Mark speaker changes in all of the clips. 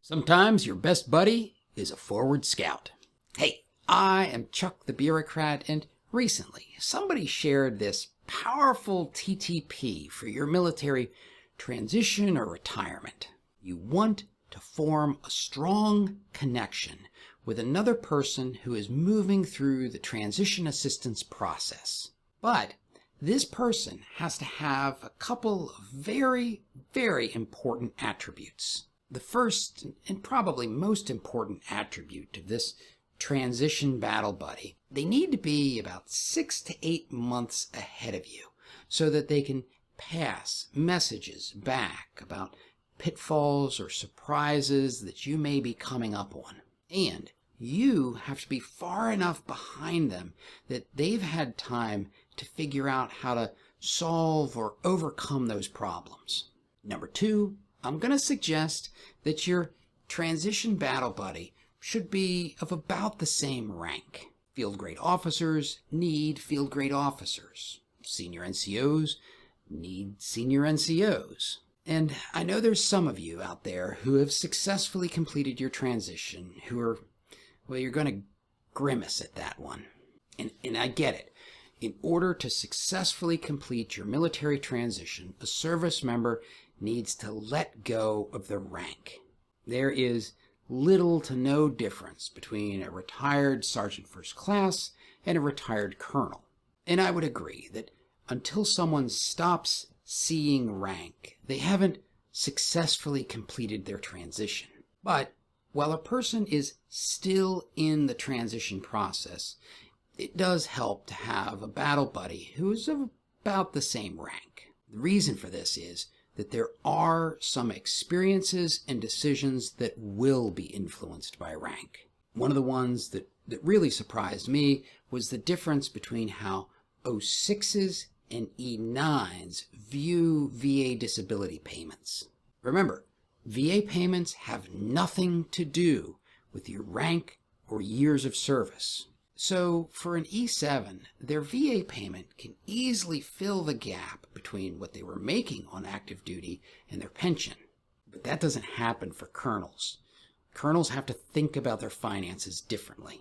Speaker 1: Sometimes your best buddy is a forward scout. Hey, I am Chuck the Bureaucrat, and recently somebody shared this powerful TTP for your military transition or retirement. You want to form a strong connection with another person who is moving through the transition assistance process. But this person has to have a couple of very, very important attributes. The first and probably most important attribute of this transition battle buddy, they need to be about 6 to 8 months ahead of you so that they can pass messages back about pitfalls or surprises that you may be coming up on. And you have to be far enough behind them that they've had time to figure out how to solve or overcome those problems. Number 2, I'm going to suggest that your transition battle buddy should be of about the same rank. Field grade officers need field grade officers. Senior NCOs need senior NCOs. And I know there's some of you out there who have successfully completed your transition who are, well, you're going to grimace at that one. And I get it. In order to successfully complete your military transition, a service member needs to let go of the rank. There is little to no difference between a retired sergeant first class and a retired colonel. And I would agree that until someone stops seeing rank, they haven't successfully completed their transition. But while a person is still in the transition process, it does help to have a battle buddy who is of about the same rank. The reason for this is that there are some experiences and decisions that will be influenced by rank. One of the ones that really surprised me was the difference between how O6s and E9s view VA disability payments. Remember, VA payments have nothing to do with your rank or years of service. So for an E7, their VA payment can easily fill the gap between what they were making on active duty and their pension. But that doesn't happen for colonels. Colonels have to think about their finances differently.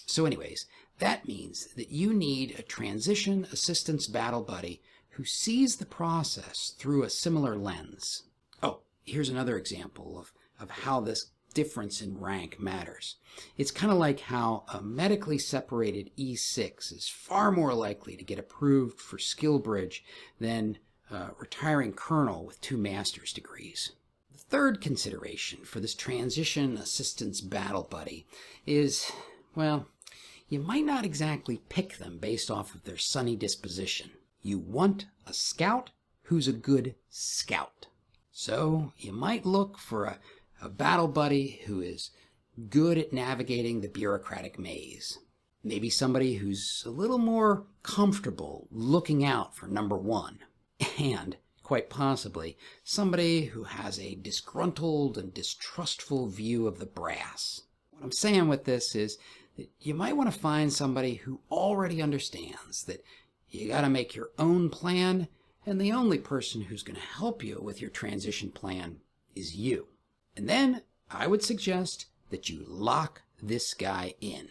Speaker 1: So anyways, that means that you need a transition assistance battle buddy who sees the process through a similar lens. Oh, here's another example of how this difference in rank matters. It's kind of like how a medically separated E6 is far more likely to get approved for skill bridge than a retiring colonel with 2 master's degrees. The third consideration for this transition assistance battle buddy is, well, you might not exactly pick them based off of their sunny disposition. You want a scout who's a good scout. So you might look for a battle buddy who is good at navigating the bureaucratic maze. Maybe somebody who's a little more comfortable looking out for number 1. And, quite possibly, somebody who has a disgruntled and distrustful view of the brass. What I'm saying with this is that you might want to find somebody who already understands that you got to make your own plan, and the only person who's going to help you with your transition plan is you. And then I would suggest that you lock this guy in.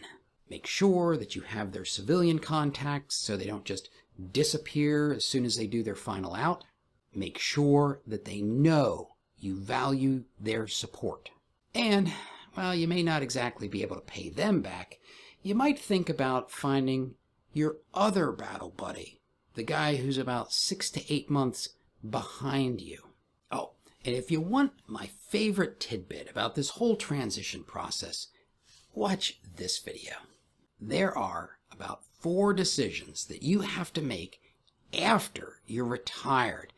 Speaker 1: Make sure that you have their civilian contacts so they don't just disappear as soon as they do their final out. Make sure that they know you value their support. And while you may not exactly be able to pay them back, you might think about finding your other battle buddy, the guy who's about 6 to 8 months behind you. Oh, and if you want my favorite tidbit about this whole transition process, watch this video. There are about 4 decisions that you have to make after you're retired,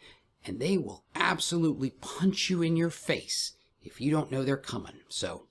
Speaker 1: and they will absolutely punch you in your face if you don't know they're coming. So